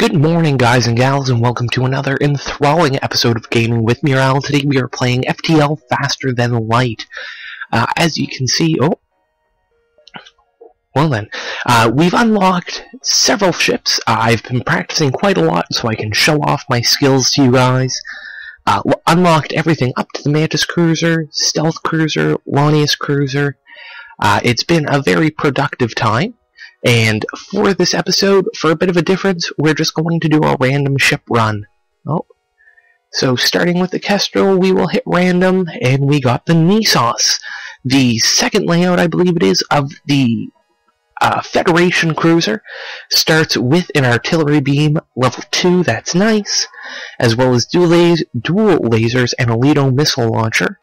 Good morning, guys and gals, and welcome to another enthralling episode of Gaming with Murel. Today we are playing FTL Faster Than Light. As you can see, we've unlocked several ships. I've been practicing quite a lot so I can show off my skills to you guys. Unlocked everything up to the Mantis Cruiser, Stealth Cruiser, Lanius Cruiser. It's been a very productive time. And for this episode, for a bit of a difference, we're just going to do a random ship run. So starting with the Kestrel, we will hit random, and we got the Nissos. The second layout, I believe it is, of the Federation Cruiser. Starts with an artillery beam, level 2, that's nice, as well as dual lasers and a Lido missile launcher.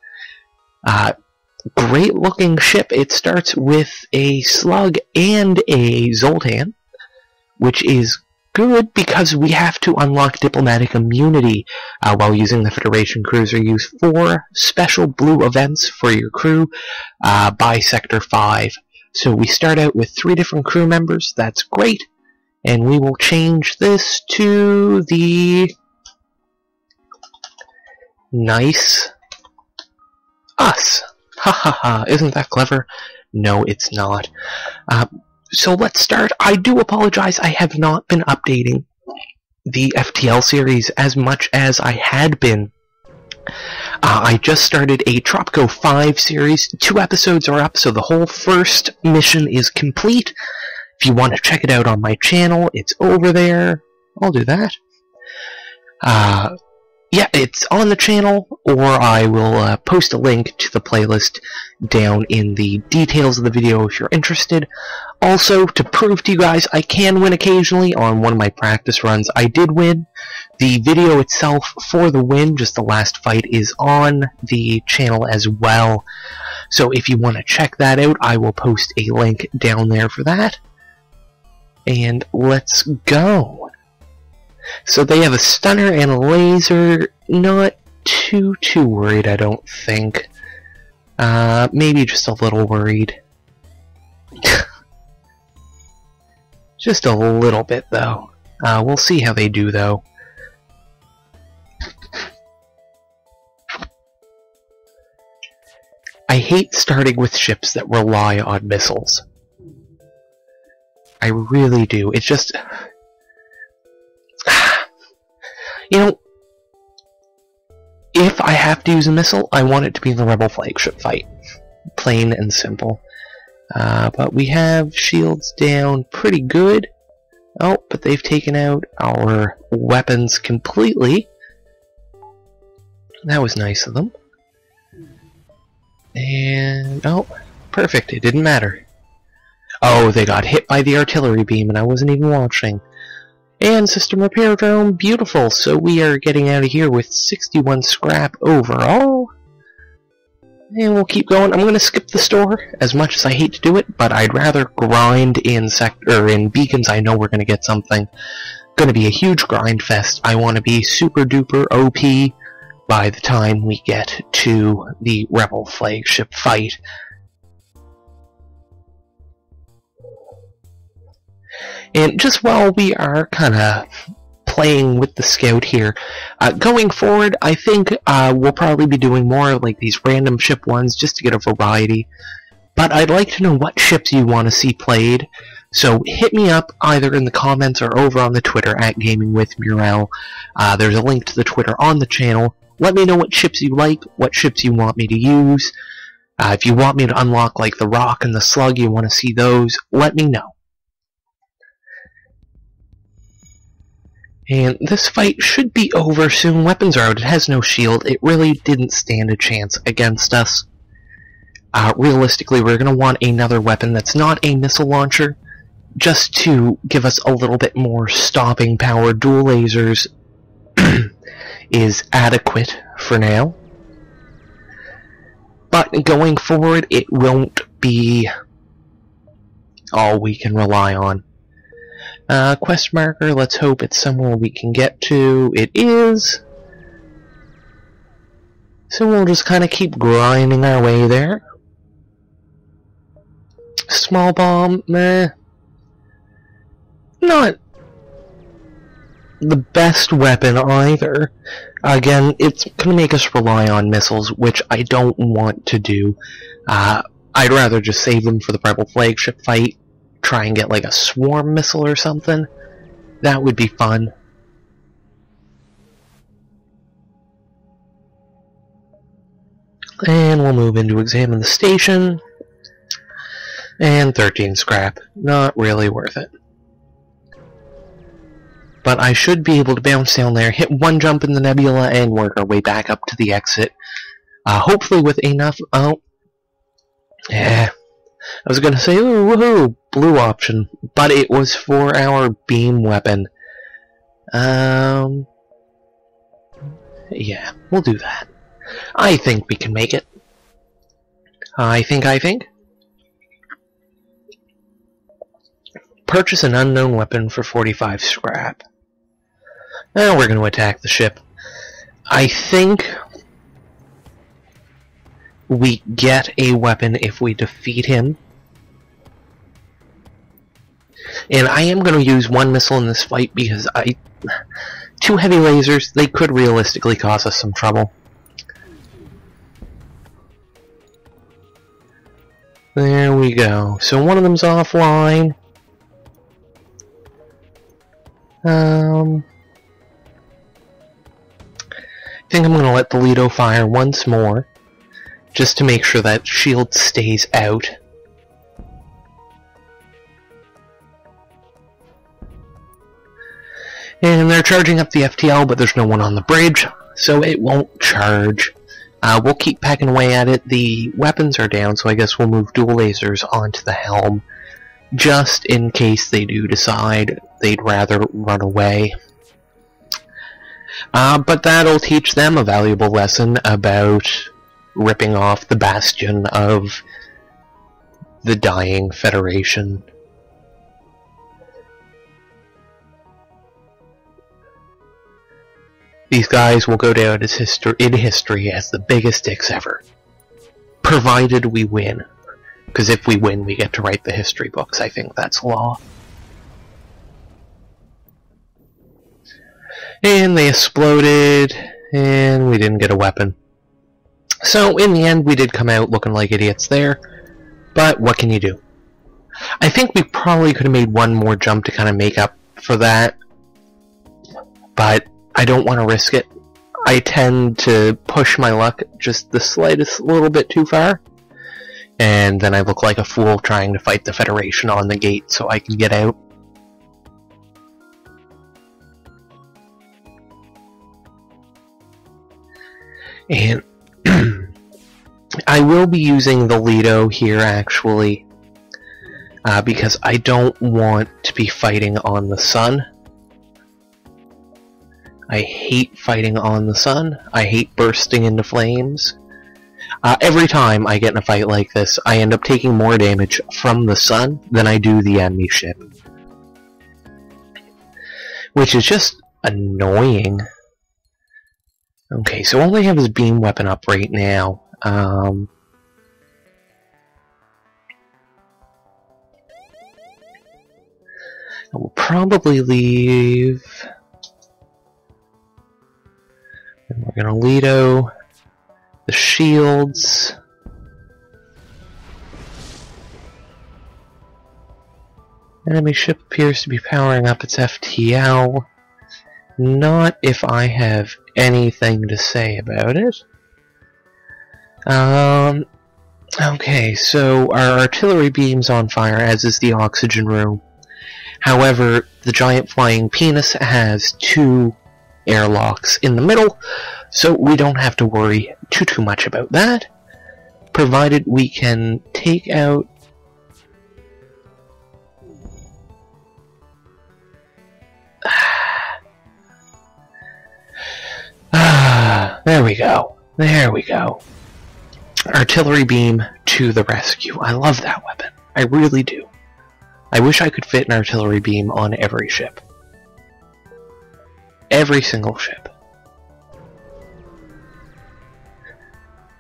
Great looking ship. It starts with a slug and a Zoltan, which is good because we have to unlock diplomatic immunity while using the Federation Cruiser. Use 4 special blue events for your crew by Sector 5. So we start out with 3 different crew members. That's great. And we will change this to the nice us. Ha ha ha, isn't that clever? No, it's not. So let's start. I do apologize, I have not been updating the FTL series as much as I had been. I just started a Tropico 5 series. 2 episodes are up, so the whole first mission is complete. If you want to check it out on my channel, it's over there. I'll do that. Yeah, it's on the channel, or I will post a link to the playlist down in the details of the video if you're interested. Also, to prove to you guys I can win occasionally on one of my practice runs, I did win. The video itself for the win, just the last fight, is on the channel as well. So if you want to check that out, I will post a link down there for that. And let's go. So they have a stunner and a laser. Not too worried, I don't think. Maybe just a little worried. Just a little bit, though. We'll see how they do, though. I hate starting with ships that rely on missiles. I really do. It's just... You know, if I have to use a missile, I want it to be in the Rebel flagship fight. Plain and simple. But we have shields down pretty good. Oh, but they've taken out our weapons completely. That was nice of them. And, oh, perfect, it didn't matter. Oh, they got hit by the artillery beam and I wasn't even watching. And system repair drone, beautiful. So we are getting out of here with 61 scrap overall. And we'll keep going. I'm going to skip the store, as much as I hate to do it, but I'd rather grind in beacons. I know we're going to get something. Going to be a huge grind fest. I want to be super duper OP by the time we get to the Rebel flagship fight. And just while we are kind of playing with the scout here, going forward, I think we'll probably be doing more like these random ship ones just to get a variety. But I'd like to know what ships you want to see played, so hit me up either in the comments or over on the Twitter at Gaming with Murel. There's a link to the Twitter on the channel. Let me know what ships you like, what ships you want me to use. If you want me to unlock like the Rock and the Slug, you want to see those, let me know. And this fight should be over soon. Weapons are out. It has no shield. It really didn't stand a chance against us. Realistically, we're going to want another weapon that's not a missile launcher, just to give us a little bit more stopping power. Dual lasers is adequate for now. But going forward, it won't be all we can rely on. Quest marker, let's hope it's somewhere we can get to. It is. So we'll just kind of keep grinding our way there. Small bomb, meh. Not the best weapon either. Again, it's going to make us rely on missiles, which I don't want to do. I'd rather just save them for the Rebel flagship fight, try and get like a swarm missile or something. That would be fun. And we'll move in to examine the station. And 13 scrap. Not really worth it. But I should be able to bounce down there, hit one jump in the nebula, and work our way back up to the exit. Hopefully with enough... Oh. Yeah. I was gonna say, ooh, woohoo, blue option. But it was for our beam weapon. Yeah, we'll do that. I think we can make it. I think. Purchase an unknown weapon for 45 scrap. Now we're going to attack the ship. I think we get a weapon if we defeat him. And I am going to use one missile in this fight because two heavy lasers, they could realistically cause us some trouble. There we go. So one of them's offline. I think I'm going to let the Lido fire once more, just to make sure that shield stays out. And they're charging up the FTL, but there's no one on the bridge, so it won't charge. We'll keep pecking away at it. The weapons are down, so I guess we'll move dual lasers onto the helm, just in case they do decide they'd rather run away. But that'll teach them a valuable lesson about ripping off the bastion of the dying Federation. These guys will go down as in history as the biggest dicks ever. Provided we win. Because if we win, we get to write the history books. I think that's law. And they exploded, and we didn't get a weapon. So, in the end, we did come out looking like idiots there. But what can you do? I think we probably could have made one more jump to kind of make up for that. But I don't want to risk it. I tend to push my luck just the slightest little bit too far. And then I look like a fool trying to fight the Federation on the gate so I can get out. And I will be using the Lido here, actually, because I don't want to be fighting on the sun. I hate fighting on the sun. I hate bursting into flames. Every time I get in a fight like this, I end up taking more damage from the sun than I do the enemy ship. Which is just annoying. Okay, so all I have is beam weapon up right now. I will probably leave... And we're gonna Lido the shields. Enemy ship appears to be powering up its FTL. Not if I have anything to say about it. Okay, so our artillery beam's on fire, as is the oxygen room. However, the giant flying penis has two airlocks in the middle, so we don't have to worry too much about that, provided we can take out there we go. Artillery beam to the rescue. I love that weapon. I really do. I wish I could fit an artillery beam on every ship. Every single ship.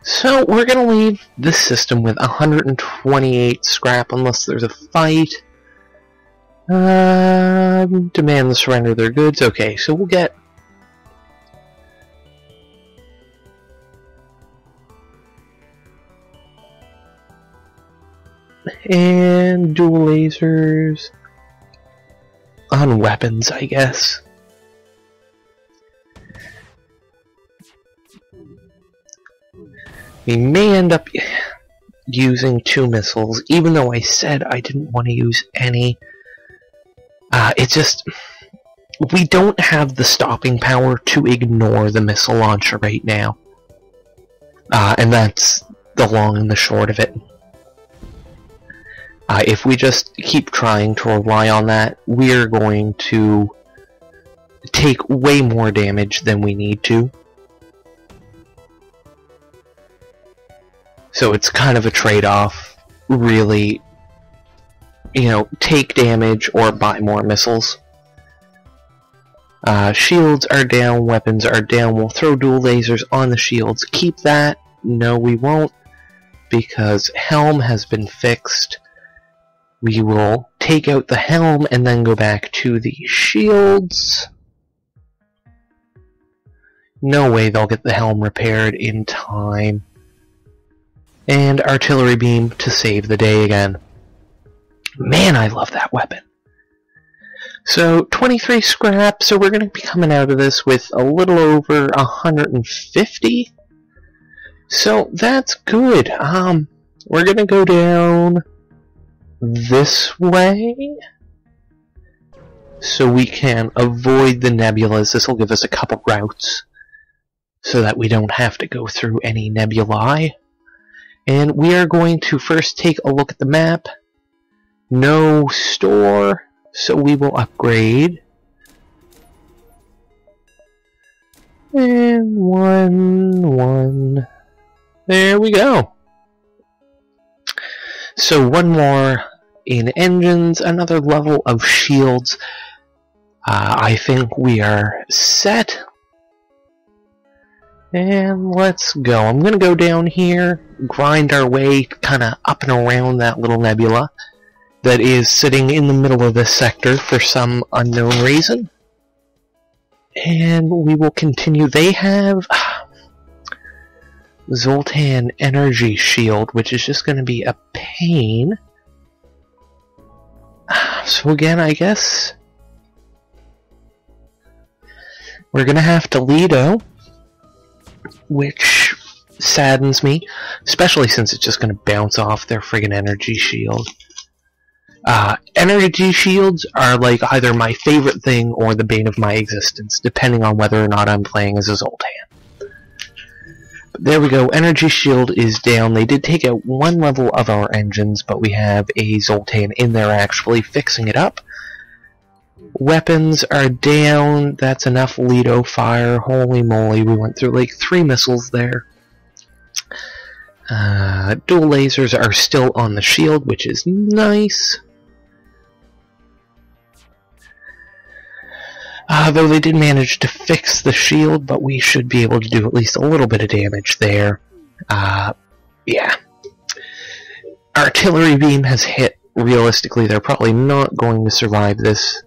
So we're gonna leave this system with 128 scrap unless there's a fight. Demand the surrender of their goods. Okay, so we'll get... And dual lasers on weapons, I guess. We may end up using 2 missiles, even though I said I didn't want to use any. It's just... we don't have the stopping power to ignore the missile launcher right now. And that's the long and the short of it. If we just keep trying to rely on that, we're going to take way more damage than we need to. So it's kind of a trade-off, really. You know, take damage or buy more missiles. Shields are down, weapons are down. We'll throw dual lasers on the shields. Keep that. No, we won't, because helm has been fixed. We will take out the helm and then go back to the shields. No way they'll get the helm repaired in time. And artillery beam to save the day again. Man, I love that weapon. So, 23 scrap, so we're going to be coming out of this with a little over 150. So, that's good. We're going to go down this way, so we can avoid the nebulas. This will give us a couple routes, so that we don't have to go through any nebulae. And we are going to first take a look at the map. No store, so we will upgrade. And 1. There we go. So 1 more in engines, another level of shields. I think we are set. And let's go. I'm going to go down here, grind our way kind of up and around that little nebula that is sitting in the middle of this sector for some unknown reason. And we will continue. They have Zoltan Energy Shield, which is just going to be a pain. So again, I guess we're going to have to Lido, which saddens me, especially since it's just going to bounce off their friggin' energy shield. Energy shields are like either my favorite thing or the bane of my existence, depending on whether or not I'm playing as a Zoltan. But there we go, energy shield is down. They did take out 1 level of our engines, but we have a Zoltan in there actually fixing it up. Weapons are down. That's enough Lido fire. Holy moly, we went through like 3 missiles there. Dual lasers are still on the shield, which is nice. Though they did manage to fix the shield, but we should be able to do at least a little bit of damage there. Yeah. Artillery beam has hit. Realistically, they're probably not going to survive this.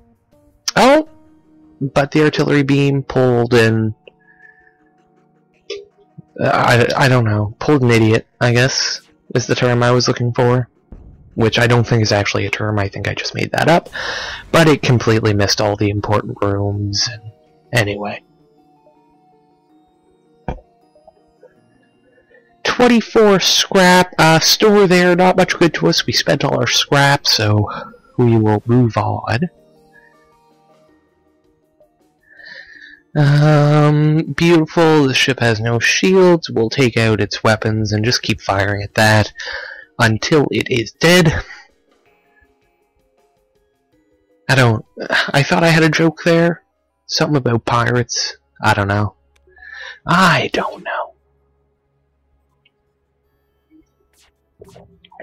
Oh! But the artillery beam pulled in... I don't know. Pulled an idiot, I guess, is the term I was looking for. Which I don't think is actually a term, I think I just made that up. But it completely missed all the important rooms, and anyway. 24 scrap, store there, not much good to us. We spent all our scrap, so we will move on. Beautiful, the ship has no shields. We'll take out its weapons and just keep firing at that until it is dead. I thought I had a joke there. Something about pirates. I don't know.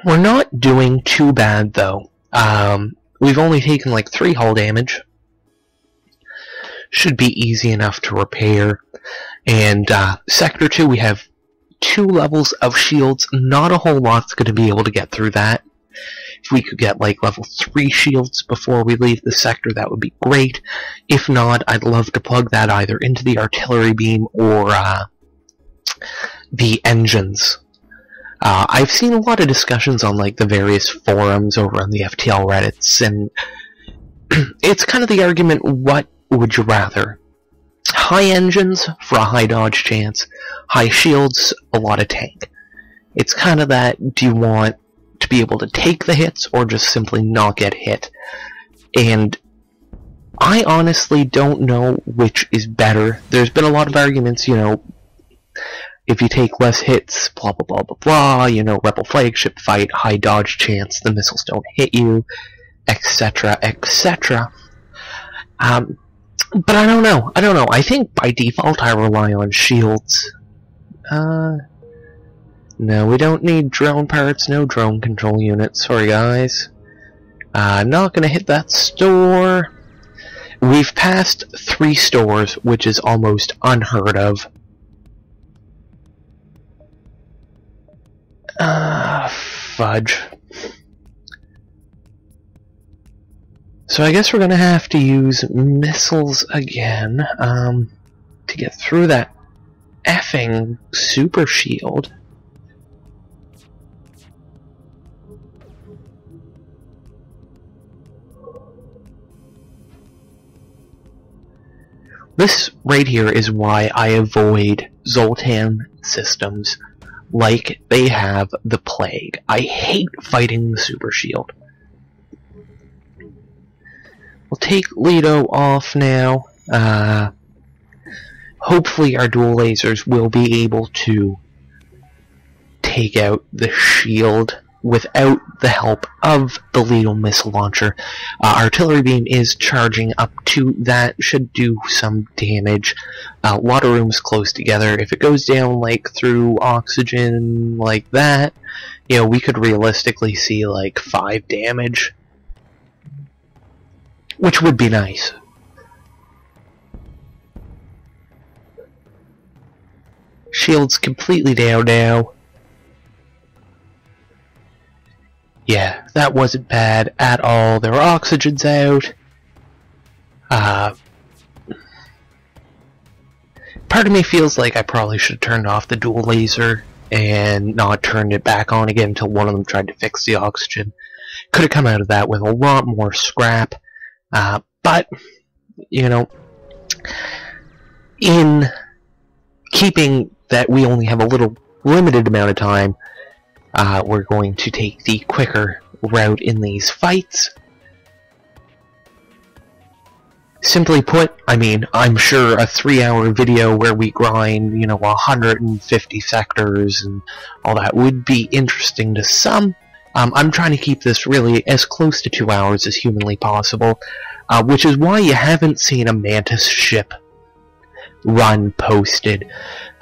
We're not doing too bad, though. We've only taken like 3 hull damage. Should be easy enough to repair. And Sector 2, we have 2 levels of shields. Not a whole lot's going to be able to get through that. If we could get like level 3 shields before we leave the sector, that would be great. If not, I'd love to plug that either into the artillery beam or the engines. I've seen a lot of discussions on like the various forums over on the FTL Reddits, and it's kind of the argument, what would you rather? High engines for a high dodge chance, high shields, a lot of tank. It's kind of that, do you want to be able to take the hits or just simply not get hit? And I honestly don't know which is better. There's been a lot of arguments, you know, if you take less hits, blah blah blah blah blah, you know, rebel flagship fight, high dodge chance, the missiles don't hit you, etc, etc. But I don't know. I think by default I rely on shields. No, we don't need drone parts, no drone control units. Sorry guys. Not gonna hit that store. We've passed 3 stores, which is almost unheard of. Fudge. So I guess we're gonna have to use missiles again, to get through that effing super shield. This right here is why I avoid Zoltan systems like they have the plague. I hate fighting the super shield. We'll take Lido off now. Hopefully our dual lasers will be able to take out the shield without the help of the Lido missile launcher. Artillery beam is charging up to that, should do some damage. A lot of rooms close together. If it goes down like through oxygen like that, you know, we could realistically see like 5 damage, which would be nice. Shield's completely down now. Yeah, that wasn't bad at all. Their oxygen's out. Part of me feels like I probably should have turned off the dual laser and not turned it back on again until one of them tried to fix the oxygen. Could have come out of that with a lot more scrap. But, you know, in keeping that we only have a little limited amount of time, we're going to take the quicker route in these fights. Simply put, I mean, I'm sure a 3-hour video where we grind, you know, 150 sectors and all that would be interesting to some. I'm trying to keep this really as close to 2 hours as humanly possible, which is why you haven't seen a Mantis ship run posted.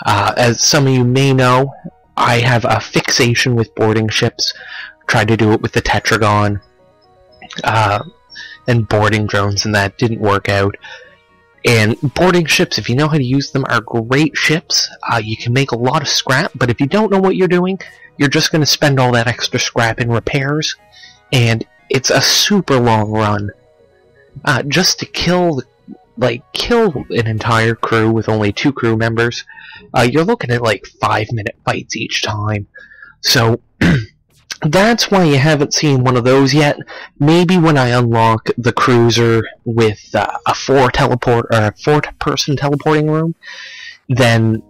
As some of you may know, I have a fixation with boarding ships. Tried to do it with the Tetragon and boarding drones, and that didn't work out. And boarding ships, if you know how to use them, are great ships. You can make a lot of scrap, but if you don't know what you're doing, you're just going to spend all that extra scrap in repairs, and it's a super long run. Just to kill an entire crew with only 2 crew members, you're looking at like 5-minute fights each time. So that's why you haven't seen one of those yet. Maybe when I unlock the cruiser with a 4-person teleporting room, then,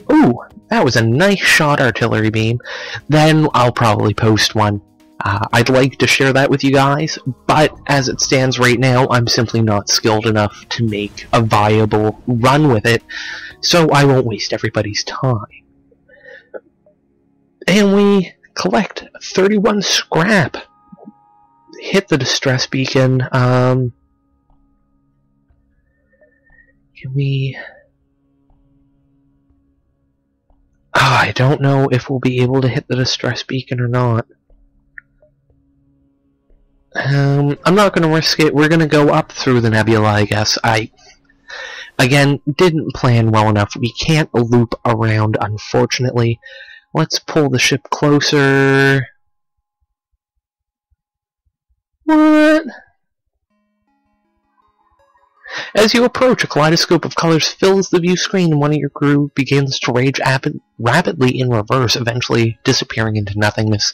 ooh, that was a nice shot, artillery beam. Then I'll probably post one. I'd like to share that with you guys, but as it stands right now, I'm simply not skilled enough to make a viable run with it, so I won't waste everybody's time. And we collect 31 scrap. Hit the distress beacon. Can we... I don't know if we'll be able to hit the distress beacon or not. I'm not going to risk it. We're going to go up through the nebula, I guess. Again, didn't plan well enough. We can't loop around, unfortunately. Let's pull the ship closer. What? As you approach, a kaleidoscope of colors fills the view screen, and one of your crew begins to rage rapidly in reverse, eventually disappearing into nothingness.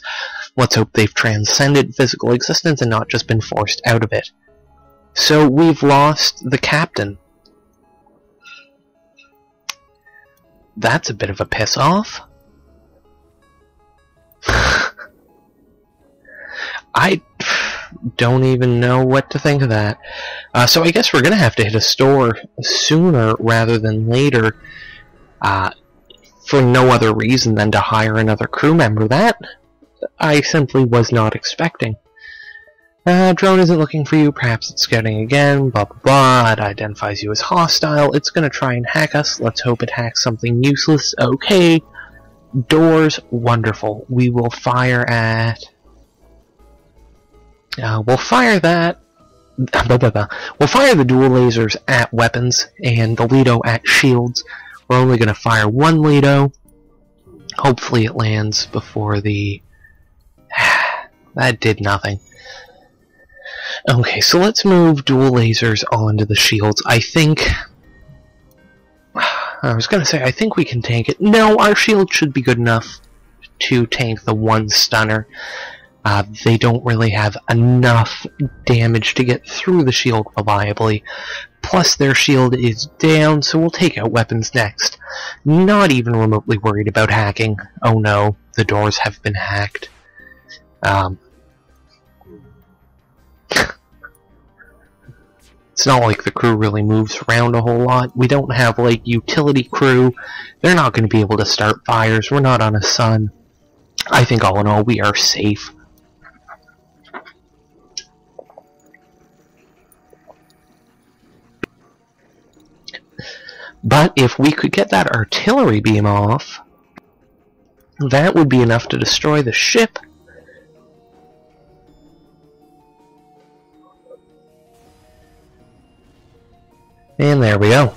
Let's hope they've transcended physical existence and not just been forced out of it. So we've lost the captain. That's a bit of a piss-off. I don't even know what to think of that. So I guess we're going to have to hit a store sooner rather than later, for no other reason than to hire another crew member. That I simply was not expecting. Drone isn't looking for you, perhaps it's scouting again, blah blah blah, it identifies you as hostile, it's going to try and hack us, let's hope it hacks something useless. Okay, doors, wonderful. We will fire at... we'll fire that... We'll fire the dual lasers at weapons, and the Lido at shields. We're only going to fire one Lido. Hopefully it lands before the... That did nothing. Okay, so let's move dual lasers onto the shields. I think... I was going to say, I think we can tank it. No, our shield should be good enough to tank the one stunner. They don't really have enough damage to get through the shield reliably. Plus their shield is down, so we'll take out weapons next. Not even remotely worried about hacking. Oh no, the doors have been hacked. It's not like the crew really moves around a whole lot. We don't have, like, utility crew. They're not going to be able to start fires. We're not on a sun. I think all in all, we are safe. But if we could get that artillery beam off, that would be enough to destroy the ship. And there we go.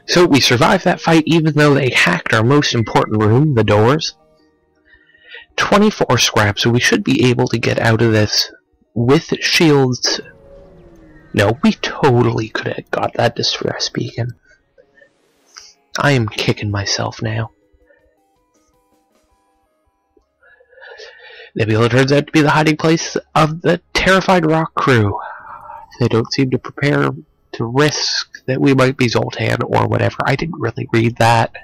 So we survived that fight even though they hacked our most important room, the doors. 24 scrap, so we should be able to get out of this with shields. No, we totally could have got that distress beacon. I am kicking myself now. Nebula turns out to be the hiding place of the terrified rock crew. They don't seem to prepare to risk that we might be Zoltan or whatever. I didn't really read that.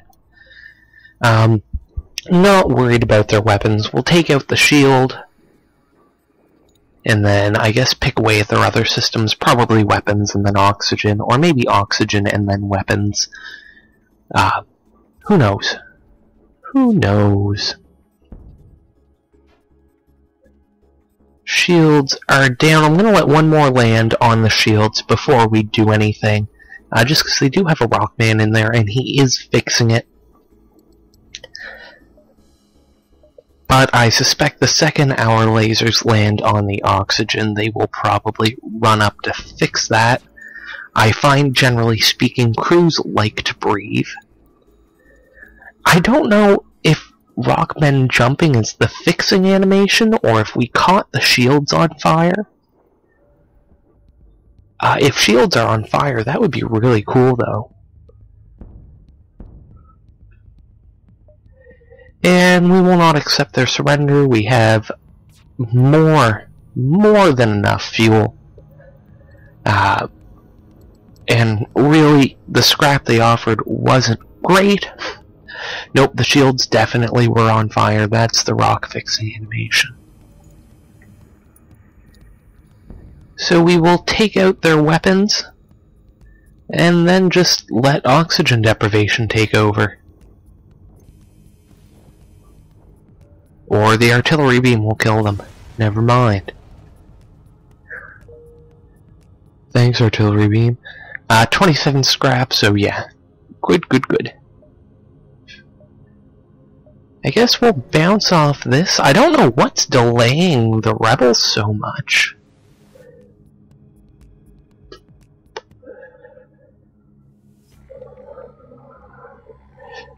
Not worried about their weapons. We'll take out the shield. And then, I guess, pick away at their other systems. Probably weapons and then oxygen. Or maybe oxygen and then weapons. Who knows? Who knows? Shields are down. I'm going to let one more land on the shields before we do anything. Just because they do have a Rockman in there, and he is fixing it. But I suspect the second our lasers land on the oxygen, they will probably run up to fix that. I find, generally speaking, crews like to breathe. I don't know if Rockmen jumping is the fixing animation, or if we caught the shields on fire. If shields are on fire, that would be really cool, though. And we will not accept their surrender. We have more than enough fuel. And really, the scrap they offered wasn't great. Nope, the shields definitely were on fire. That's the rock fixing animation. So we will take out their weapons, and then just let oxygen deprivation take over. Or the artillery beam will kill them. Never mind. Thanks, artillery beam. 27 scrap, so yeah. Good. I guess we'll bounce off this. I don't know what's delaying the rebels so much.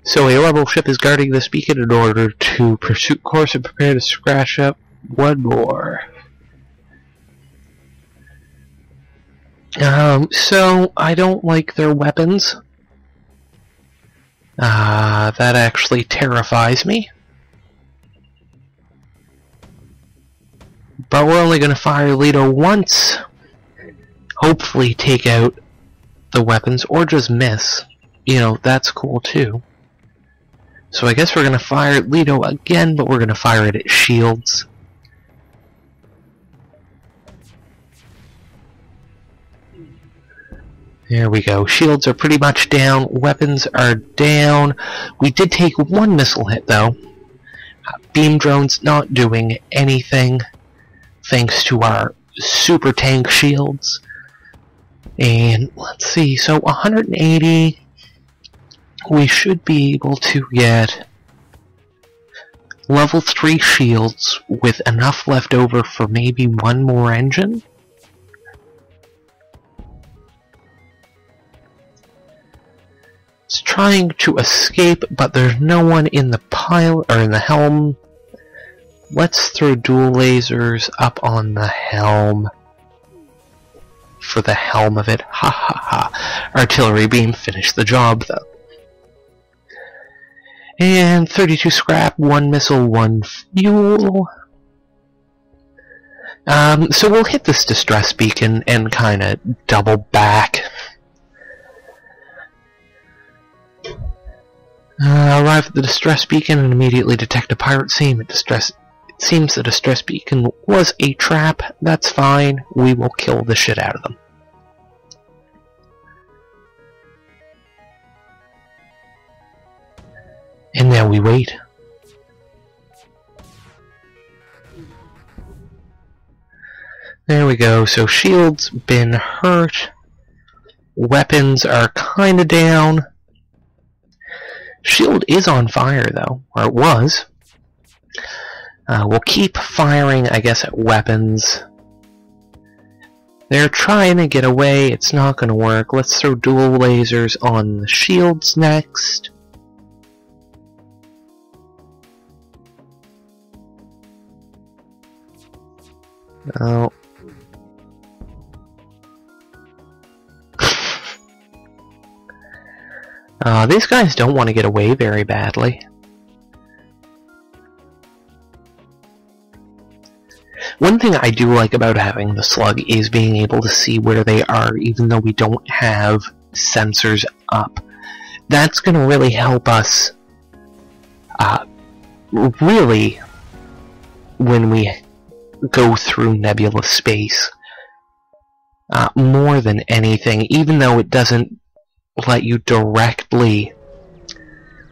So a rebel ship is guarding this beacon in order to pursue course and prepare to crash up one more. So I don't like their weapons. That actually terrifies me. But we're only going to fire Lido once. Hopefully take out the weapons, or just miss. You know, that's cool too. So I guess we're going to fire at Lido again, but we're going to fire it at shields. There we go. Shields are pretty much down. Weapons are down. We did take one missile hit, though. Beam drones not doing anything, thanks to our super tank shields. And let's see, so 180, we should be able to get level 3 shields with enough left over for maybe one more engine. It's trying to escape, but there's no one in the pilot or in the helm. Let's throw dual lasers up on the helm. For the helm of it. Ha ha ha. Artillery beam finished the job, though. And 32 scrap, 1 missile, 1 fuel. So we'll hit this distress beacon and kind of double back. Arrive at the distress beacon and immediately detect a pirate seam. It seems the distress beacon was a trap. That's fine. We will kill the shit out of them. And now we wait. There we go. So shields been hurt. Weapons are kinda down. Shield is on fire though, or it was. We'll keep firing, I guess, at weapons. They're trying to get away. It's not going to work. Let's throw dual lasers on the shields next. Oh. These guys don't want to get away very badly. One thing I do like about having the slug is being able to see where they are even though we don't have sensors up. That's going to really help us really when we go through nebulous space. More than anything, even though it doesn't let you directly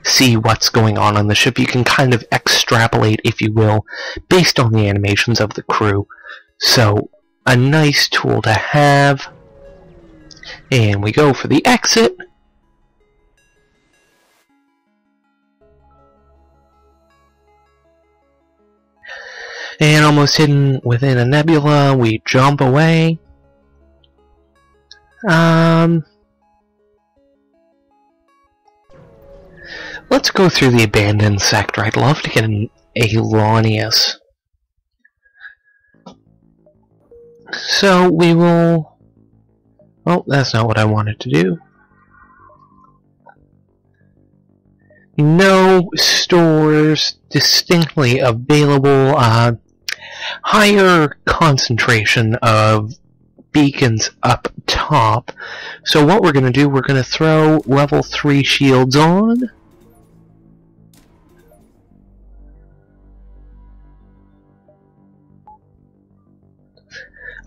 see what's going on the ship, you can kind of extrapolate, if you will, based on the animations of the crew. So, a nice tool to have. And we go for the exit. And almost hidden within a nebula, we jump away. Let's go through the abandoned sector. I'd love to get an Alanius. So we will... Oh, that's not what I wanted to do. No stores distinctly available. Higher concentration of beacons up top. So what we're going to do, we're going to throw level 3 shields on.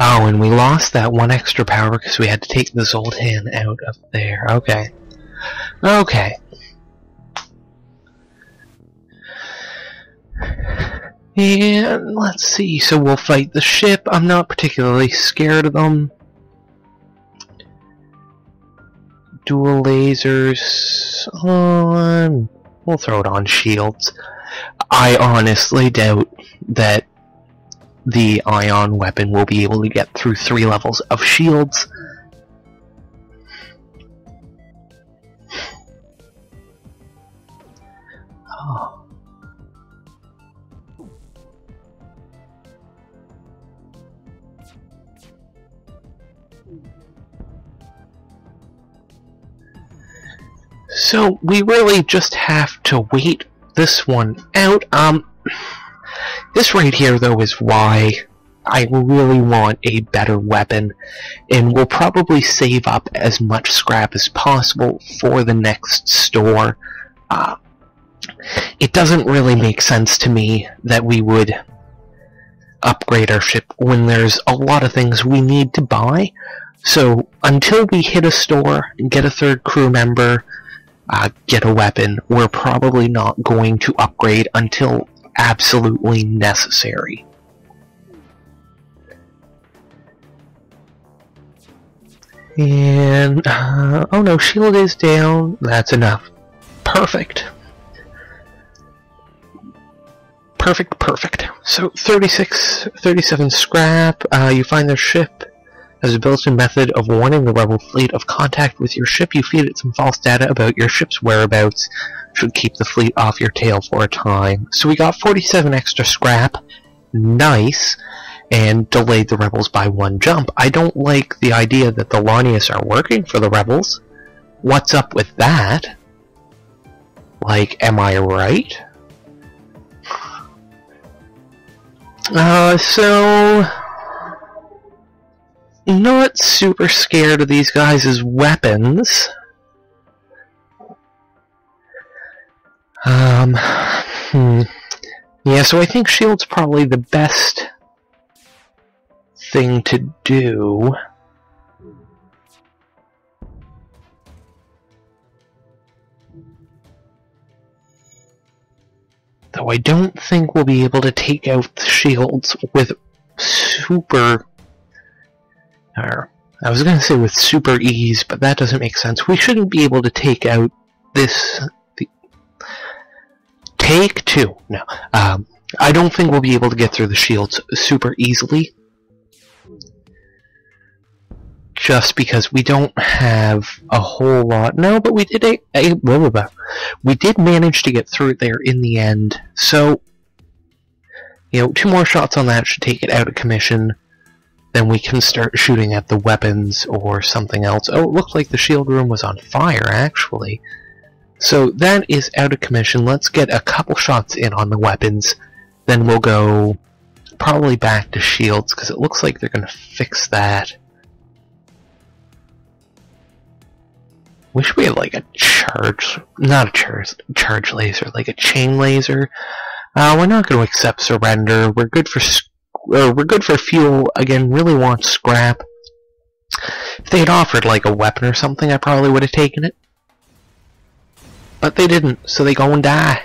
Oh, and we lost that one extra power because we had to take the Zoltan out of there. Okay. Okay. And let's see, so we'll fight the ship. I'm not particularly scared of them. Dual lasers on. We'll throw it on shields. I honestly doubt that the ion weapon will be able to get through 3 levels of shields. Oh. So we really just have to wait this one out. This right here, though, is why I really want a better weapon, and we'll probably save up as much scrap as possible for the next store. It doesn't really make sense to me that we would upgrade our ship when there's a lot of things we need to buy. So until we hit a store, get a third crew member, get a weapon, we're probably not going to upgrade until absolutely necessary. And, oh no, shield is down. That's enough. Perfect. Perfect. So, 37 scrap. You find their ship has a built-in method of warning the rebel fleet of contact with your ship. You feed it some false data about your ship's whereabouts. Should keep the fleet off your tail for a time. So we got 47 extra scrap. Nice. And delayed the rebels by 1 jump. I don't like the idea that the Lanius are working for the rebels. What's up with that? Like, am I right? So... not super scared of these guys' weapons. Yeah, so I think shield's probably the best thing to do. Though I don't think we'll be able to take out the shields with super... I was going to say with super ease, but that doesn't make sense. We shouldn't be able to take out this... Take 2. No. I don't think we'll be able to get through the shields super easily. Just because we don't have a whole lot. No, but we did we did manage to get through it there in the end. So, you know, 2 more shots on that should take it out of commission. Then we can start shooting at the weapons or something else. Oh, it looked like the shield room was on fire, actually. So that is out of commission. Let's get a couple shots in on the weapons. Then we'll go probably back to shields, because it looks like they're going to fix that. Wish we had like a not a charge laser, like a chain laser. We're not going to accept surrender. We're good for fuel. Again, really want scrap. If they had offered like a weapon or something, I probably would have taken it. But they didn't, so they go and die.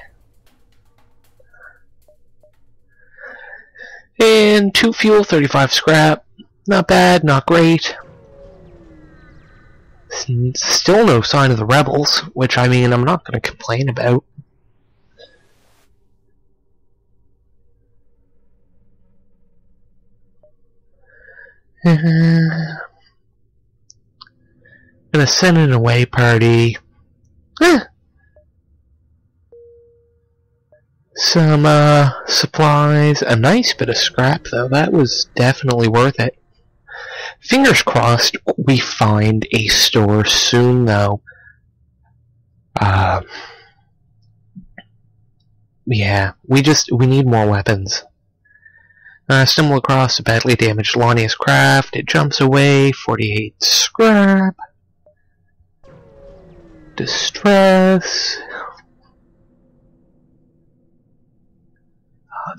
And 2 fuel, 35 scrap. Not bad, not great. Still no sign of the rebels, which, I mean, I'm not going to complain about. Gonna send an away party. Some supplies. A nice bit of scrap, though. That was definitely worth it. Fingers crossed we find a store soon, though. Yeah, we need more weapons. Stumble across a badly damaged Lanius craft. It jumps away. 48 scrap. Distress.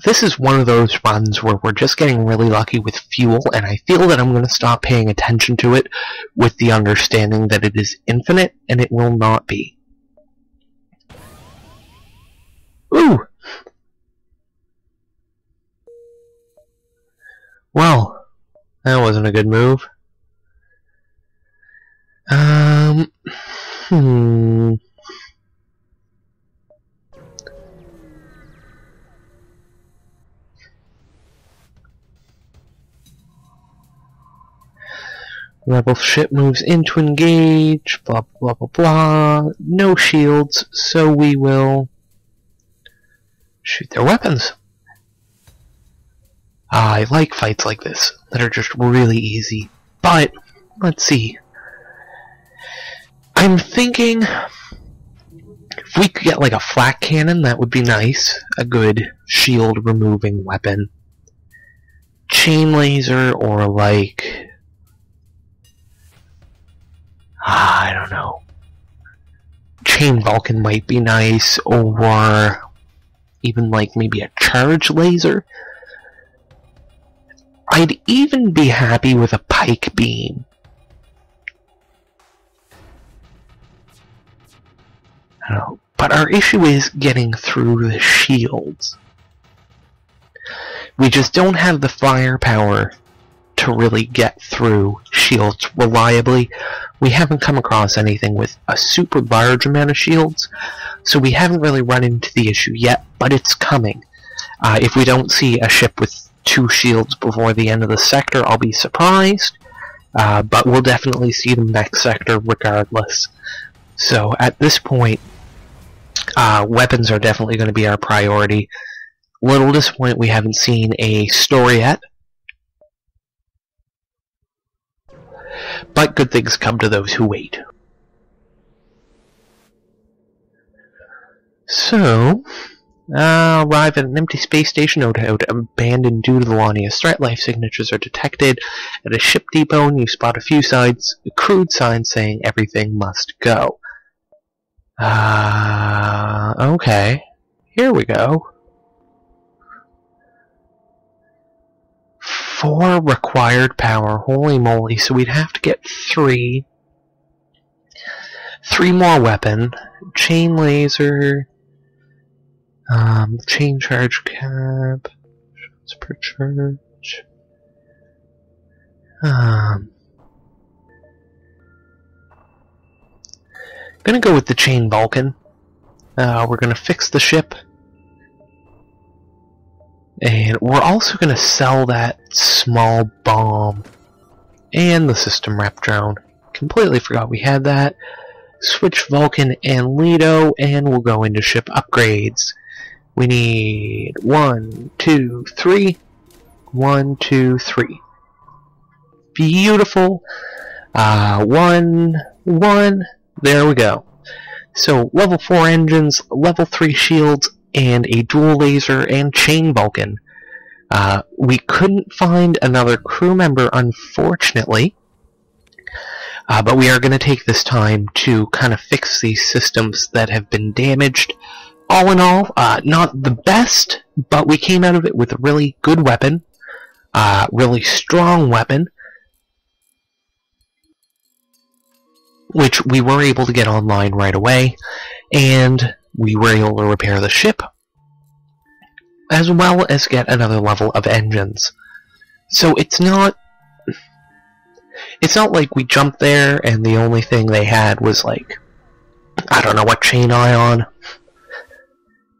This is one of those runs where we're just getting really lucky with fuel, and I feel that I'm going to stop paying attention to it with the understanding that it is infinite, and it will not be. Ooh! Well, that wasn't a good move. Rebel ship moves in to engage, blah blah blah blah. No shields, so we will shoot their weapons. I like fights like this that are just really easy. But let's see. I'm thinking If we could get like a flak cannon, that would be nice. A good shield removing weapon. Chain laser or like... I don't know. Chain Vulcan might be nice, or even like maybe a charge laser. I'd even be happy with a pike beam. I don't know, but our issue is getting through the shields. We just don't have the firepower to really get through shields reliably. We haven't come across anything with a super large amount of shields, so we haven't really run into the issue yet, but it's coming. If we don't see a ship with 2 shields before the end of the sector, I'll be surprised, but we'll definitely see them next sector regardless. So at this point, weapons are definitely going to be our priority. Little disappointed we haven't seen a store yet, but good things come to those who wait. So, arrive at an empty space station abandoned due to the Lania's threat. Life signatures are detected at a ship depot, and you spot a few crude signs saying everything must go. Okay. Here we go. 4 required power. Holy moly. So we'd have to get 3. 3 more weapon. Chain laser. Chain charge cap. Shots per charge. Gonna go with the Chain Vulcan. We're gonna fix the ship. And we're also gonna sell that small bomb. And the system rep drone. Completely forgot we had that. Switch Vulcan and Lido, and we'll go into ship upgrades. We need 1, 2, 3. 1, 2, 3. Beautiful. 1, 1. There we go. So, level 4 engines, level 3 shields, and a dual laser and chain Vulcan. We couldn't find another crew member, unfortunately. But we are going to take this time to kind of fix these systems that have been damaged. All in all, not the best, but we came out of it with a really good weapon. Really strong weapon. Which we were able to get online right away, and we were able to repair the ship, as well as get another level of engines. So it's not like we jumped there and the only thing they had was like, I don't know what, chain ion.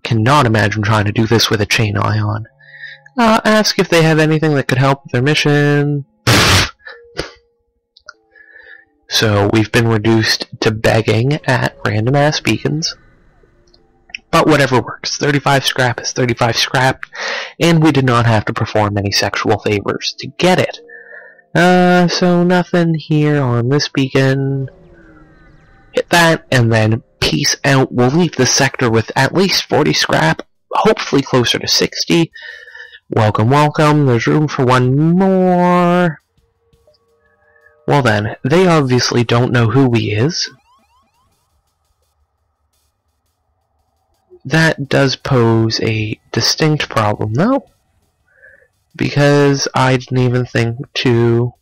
Cannot imagine trying to do this with a chain ion. Ask if they have anything that could help with their mission. So we've been reduced to begging at random ass beacons. But whatever works. 35 scrap is 35 scrap, and we did not have to perform any sexual favors to get it. So nothing here on this beacon. Hit that, and then peace out. We'll leave the sector with at least 40 scrap, hopefully closer to 60. Welcome, welcome. There's room for one more. Well then, they obviously don't know who he is. That does pose a distinct problem, though, because I didn't even think to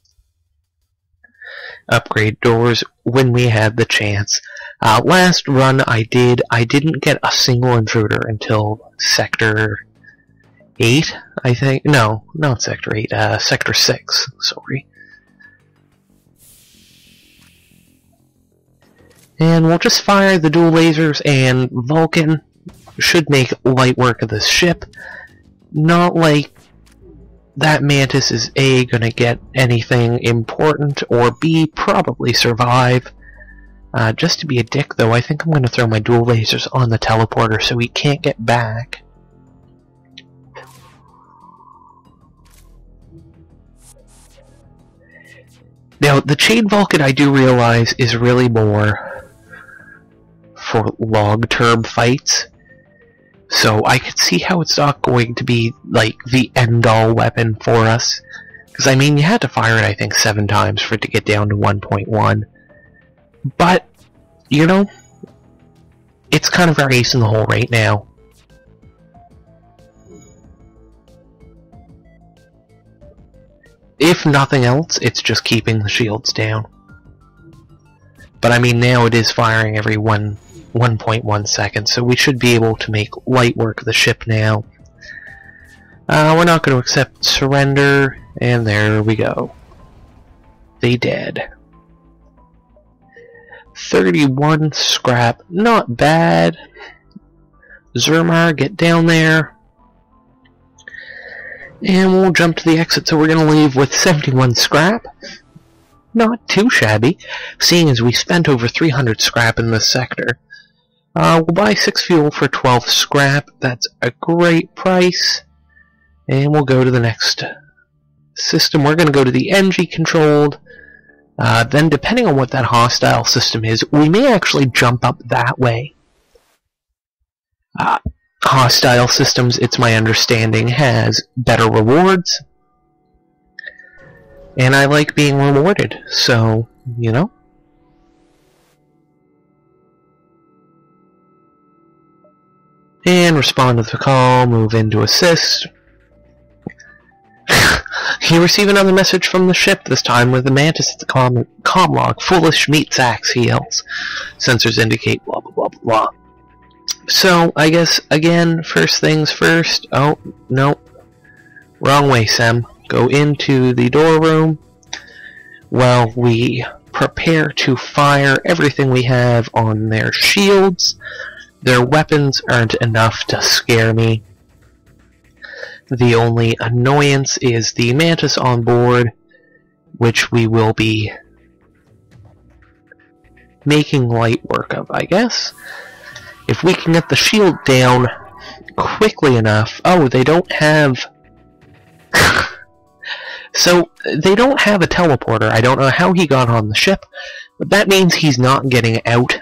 upgrade doors when we had the chance. Last run I didn't get a single intruder until Sector 8, I think. No, not Sector 8, Sector 6, sorry. And we'll just fire the dual lasers, and Vulcan should make light work of this ship. Not like that Mantis is A, gonna get anything important, or B, probably survive. Just to be a dick, though, I think I'm gonna throw my dual lasers on the teleporter so he can't get back. Now, the Chain Vulcan, I do realize, is really more for log turb fights. So I could see how it's not going to be like the end-all weapon for us. Because I mean, you had to fire it I think 7 times for it to get down to 1.1. But, you know, it's kind of our ace in the hole right now. If nothing else, it's just keeping the shields down. But I mean, now it is firing every 1.1 seconds, so we should be able to make light work of the ship now. We're not going to accept surrender, and there we go. They dead. 31 scrap, not bad. Zermar, get down there. And we'll jump to the exit, so we're going to leave with 71 scrap. Not too shabby, seeing as we spent over 300 scrap in this sector. We'll buy 6 fuel for 12 scrap. That's a great price. And we'll go to the next system. We're going to go to the NG controlled. Then, depending on what that hostile system is, we may actually jump up that way. Hostile systems, it's my understanding, has better rewards. And I like being rewarded, so, you know. And respond to the call, move into assist. You receive another message from the ship, this time with the Mantis at the comm log. Foolish meat sacks, he yells. Sensors indicate blah blah blah blah. So, I guess, again, first things first. Oh, no. Wrong way, Sam. Go into the door room while we prepare to fire everything we have on their shields. Their weapons aren't enough to scare me. The only annoyance is the Mantis on board, which we will be making light work of, I guess. If we can get the shield down quickly enough... Oh, they don't have... So, they don't have a teleporter. I don't know how he got on the ship, but that means he's not getting out.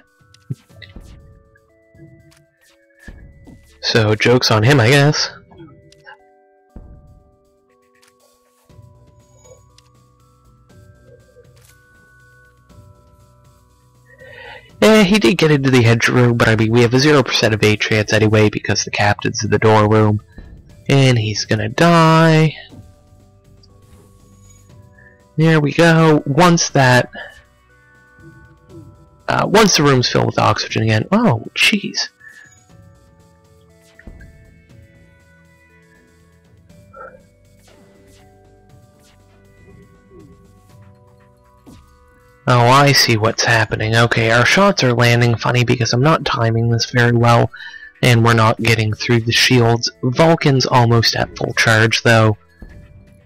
So, joke's on him, I guess. He did get into the edge room, but I mean, we have a 0% of A chance anyway because the captain's in the door room. And he's gonna die. There we go. Once that... once the room's filled with oxygen again... Oh, jeez. Oh, I see what's happening. Okay, our shots are landing funny because I'm not timing this very well, and we're not getting through the shields. Vulcan's almost at full charge, though,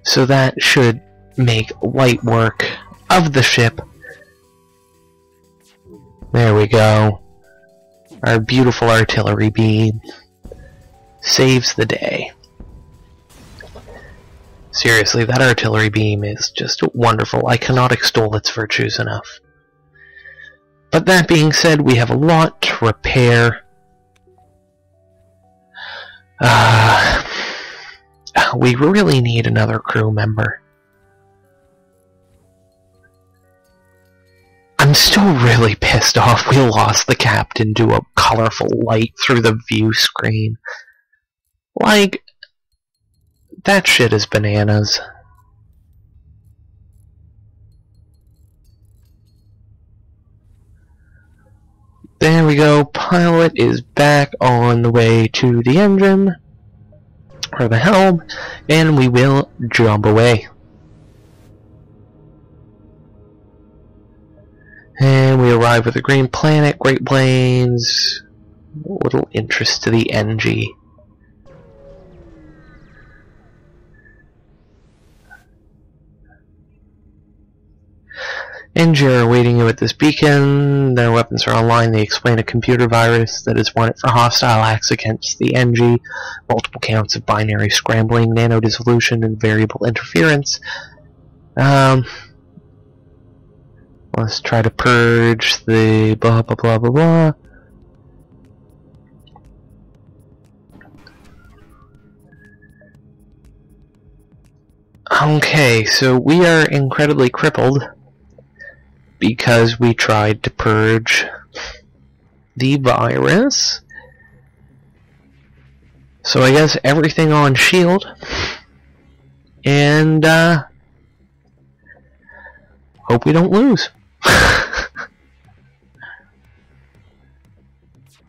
so that should make light work of the ship. There we go. Our beautiful artillery beam saves the day. Seriously, that artillery beam is just wonderful. I cannot extol its virtues enough. But that being said, we have a lot to repair. We really need another crew member. I'm still really pissed off we lost the captain to a colorful light through the view screen. Like... that shit is bananas. There we go. Pilot is back on the way to the engine, or the helm, and we will jump away. And we arrive with a green planet, Great Plains, little interest to the NG. NG are awaiting you at this beacon. Their weapons are online. They explain a computer virus that is wanted for hostile acts against the NG, multiple counts of binary scrambling, nano dissolution, and variable interference. Let's try to purge the blah blah blah blah blah. Okay, so we are incredibly crippled because we tried to purge the virus. So I guess everything on shield. And hope we don't lose.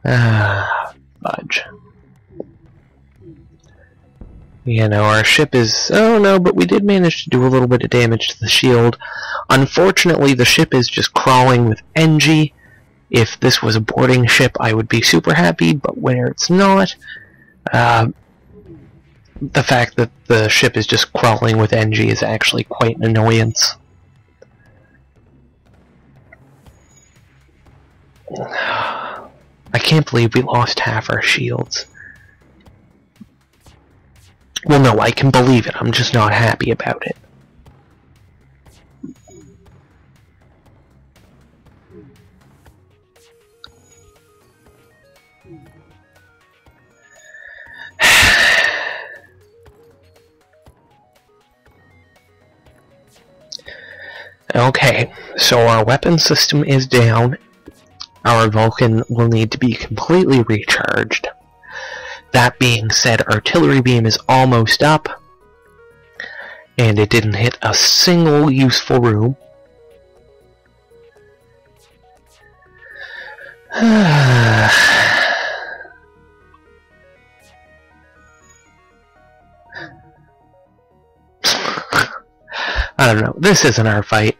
Fudge. You know, our ship is... Oh no, but we did manage to do a little bit of damage to the shield. Unfortunately, the ship is just crawling with NG. If this was a boarding ship, I would be super happy, but where it's not, the fact that the ship is just crawling with NG is actually quite an annoyance. I can't believe we lost half our shields. Well, no, I can believe it. I'm just not happy about it. Okay, so our weapon system is down. Our Vulcan will need to be completely recharged. That being said, artillery beam is almost up, and it didn't hit a single useful room. I don't know, this isn't our fight.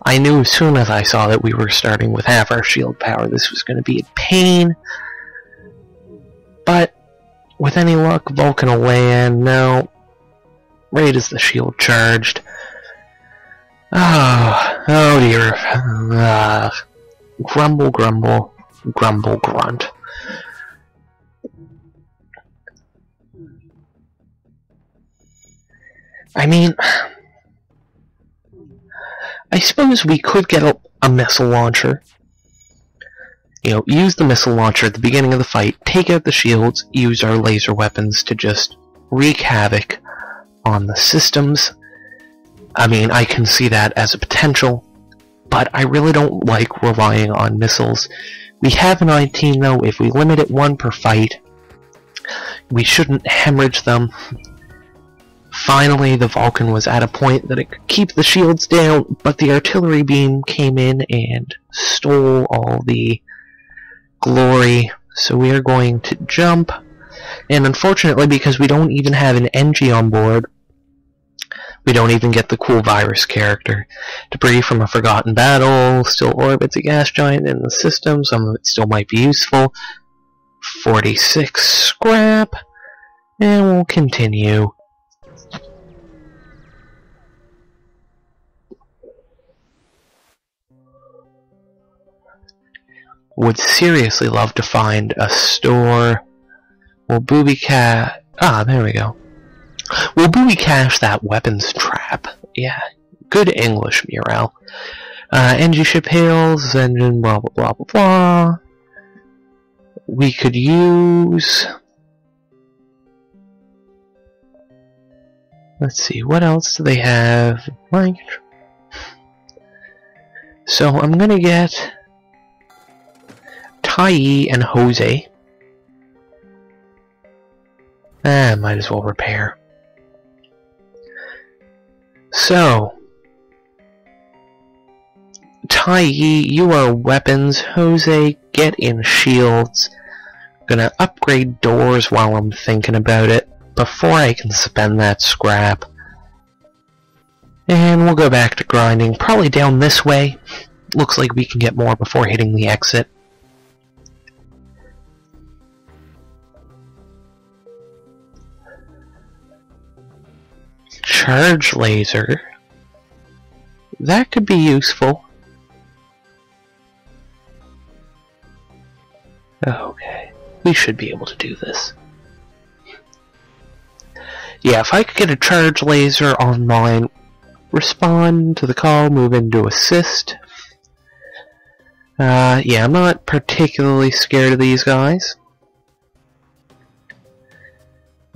I knew as soon as I saw that we were starting with half our shield power this was going to be a pain. But with any luck, Vulcan will land. No. Right as the shield charged. Oh dear. Grumble, grumble, grumble, grunt. I mean, I suppose we could get a missile launcher. You know, use the missile launcher at the beginning of the fight, take out the shields, use our laser weapons to just wreak havoc on the systems. I mean, I can see that as a potential, but I really don't like relying on missiles. We have 19 though. If we limit it 1 per fight, we shouldn't hemorrhage them. Finally, the Vulcan was at a point that it could keep the shields down, but the artillery beam came in and stole all the glory, so we are going to jump, and unfortunately, because we don't even have an NG on board, we don't even get the cool virus character. Debris from a forgotten battle still orbits a gas giant in the system. Some of it still might be useful. 46 scrap, and we'll continue. Would seriously love to find a store. We'll booby cat. There we go. We'll booby cache that weapons trap. Yeah, good English, Murel. NG ship hails, engine, blah blah blah blah blah. We could use. Let's see, what else do they have? So I'm gonna get Tai and Jose. Might as well repair. So, Tai, you are weapons. Jose, get in shields. Gonna upgrade doors while I'm thinking about it, before I can spend that scrap. And we'll go back to grinding, probably down this way. Looks like we can get more before hitting the exit. Charge laser. That could be useful. Okay, we should be able to do this. Yeah, if I could get a charge laser online, respond to the call, move into assist. Yeah, I'm not particularly scared of these guys.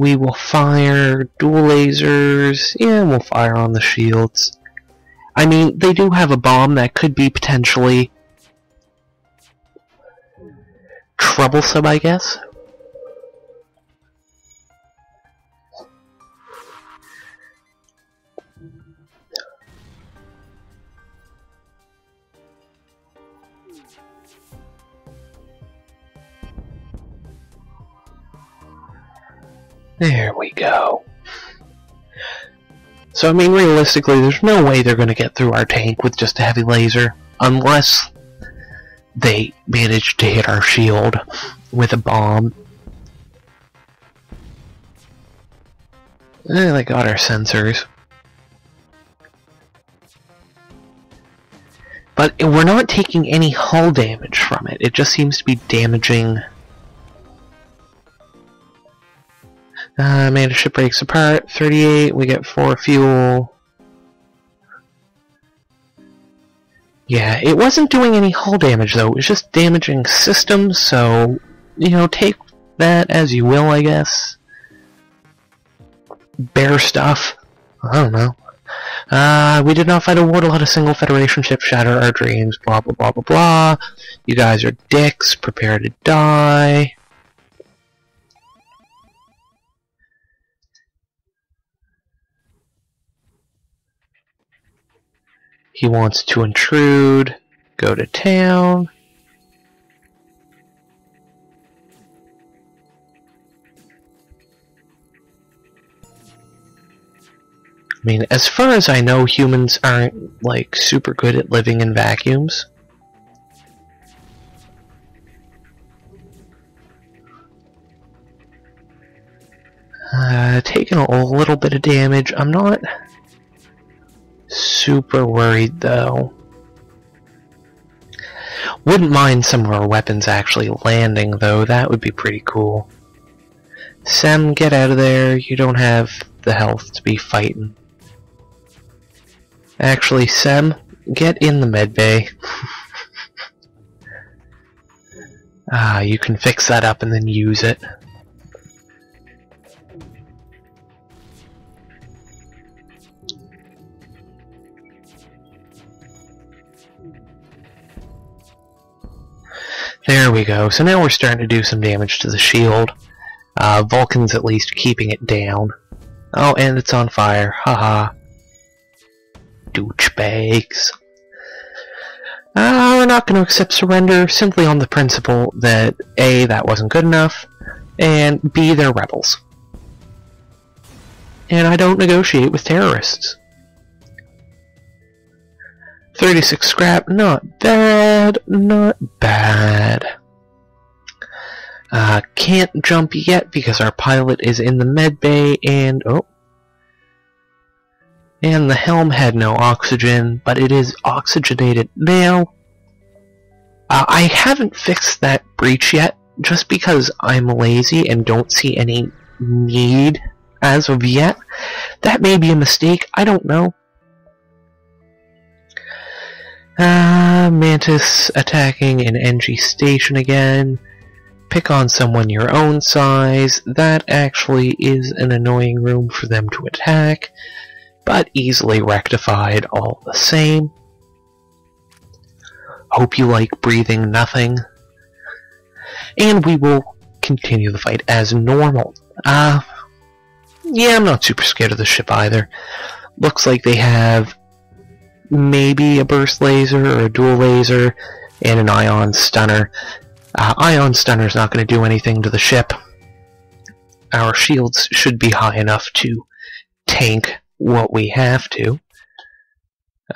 We will fire dual lasers. Yeah, we'll fire on the shields. I mean, they do have a bomb that could be potentially troublesome, I guess. There we go. So, I mean, realistically, there's no way they're going to get through our tank with just a heavy laser, unless they manage to hit our shield with a bomb. They got our sensors. But we're not taking any hull damage from it. It just seems to be damaging... man, the ship breaks apart. 38, we get 4 fuel. Yeah, it wasn't doing any hull damage though, it was just damaging systems, so, you know, take that as you will, I guess. Bear stuff. I don't know. We did not fight a war to let a single Federation ship shatter our dreams, blah blah blah blah blah. You guys are dicks, prepare to die. He wants to intrude, go to town. I mean, as far as I know, humans aren't, like, super good at living in vacuums. Taking a little bit of damage. I'm not super worried, though. Wouldn't mind some of our weapons actually landing, though. That would be pretty cool. Sem, get out of there. You don't have the health to be fighting. Actually, Sem, get in the medbay. You can fix that up and then use it. There we go. So now we're starting to do some damage to the shield. Vulcan's at least keeping it down. Oh, and it's on fire. Haha. Douchebags. We're not going to accept surrender simply on the principle that A, that wasn't good enough, and B, they're rebels. And I don't negotiate with terrorists. 36 scrap, not bad, not bad. Can't jump yet because our pilot is in the med bay, and oh. And the helm had no oxygen, but it is oxygenated now. I haven't fixed that breach yet, just because I'm lazy and don't see any need as of yet. That may be a mistake, I don't know. Mantis attacking an NG station again. Pick on someone your own size. That actually is an annoying room for them to attack, but easily rectified all the same. Hope you like breathing nothing. And we will continue the fight as normal. Yeah, I'm not super scared of the ship either. Looks like they have maybe a burst laser or a dual laser and an ion stunner. Ion stunner is not going to do anything to the ship. Our shields should be high enough to tank what we have to.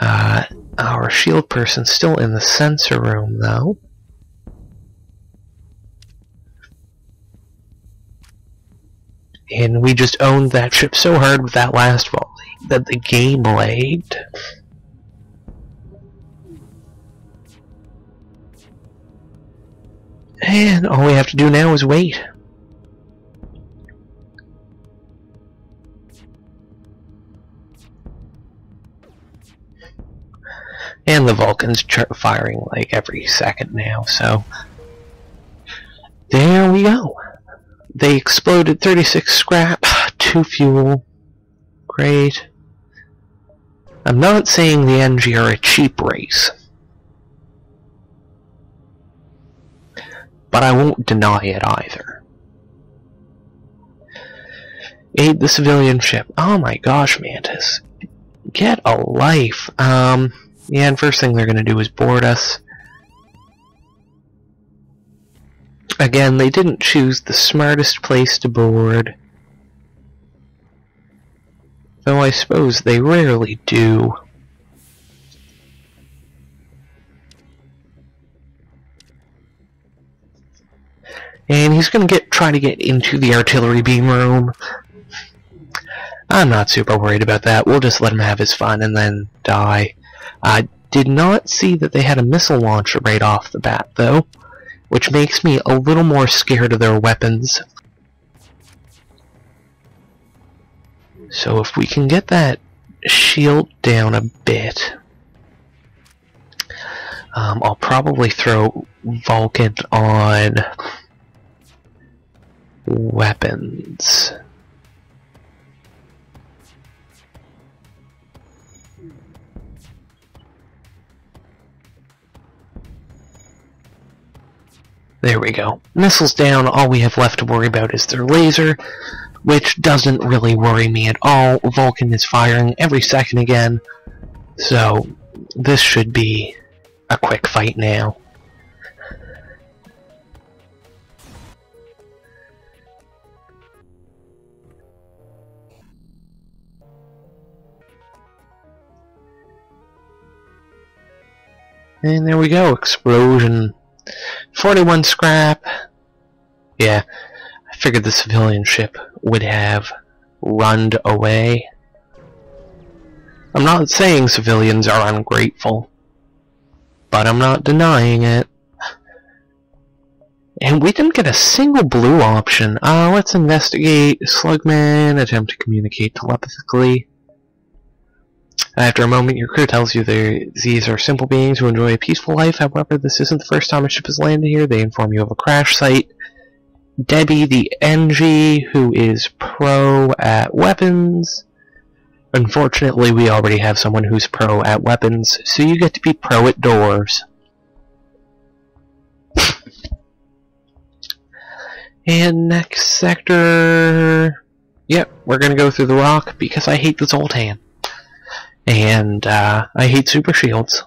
Our shield person's still in the sensor room, though. And we just owned that ship so hard with that last volley that the game lagged. And all we have to do now is wait. And the Vulcan's firing like every second now, so there we go. They exploded. 36 scrap, 2 fuel. Great. I'm not saying the NG are a cheap race, but I won't deny it either. Aid the civilian ship. Oh my gosh, Mantis. Get a life. Yeah, and first thing they're gonna do is board us. Again, they didn't choose the smartest place to board. Though I suppose they rarely do. And he's gonna try to get into the artillery beam room. I'm not super worried about that. We'll just let him have his fun and then die. I did not see that they had a missile launcher right off the bat, though, which makes me a little more scared of their weapons. So if we can get that shield down a bit, I'll probably throw Vulcan on weapons. There we go. Missiles down, all we have left to worry about is their laser, which doesn't really worry me at all. Vulcan is firing every second again, so this should be a quick fight now. And there we go, explosion. 41 scrap. Yeah, I figured the civilian ship would have runned away. I'm not saying civilians are ungrateful, but I'm not denying it. And we didn't get a single blue option. Let's investigate. Slugman, attempt to communicate telepathically. After a moment, your crew tells you these are simple beings who enjoy a peaceful life. However, this isn't the first time a ship has landed here. They inform you of a crash site. Debbie, the NG, who is pro at weapons. Unfortunately, we already have someone who's pro at weapons, so you get to be pro at doors. And next sector... Yep, we're gonna go through the rock because I hate the Zoltan. And I hate super shields.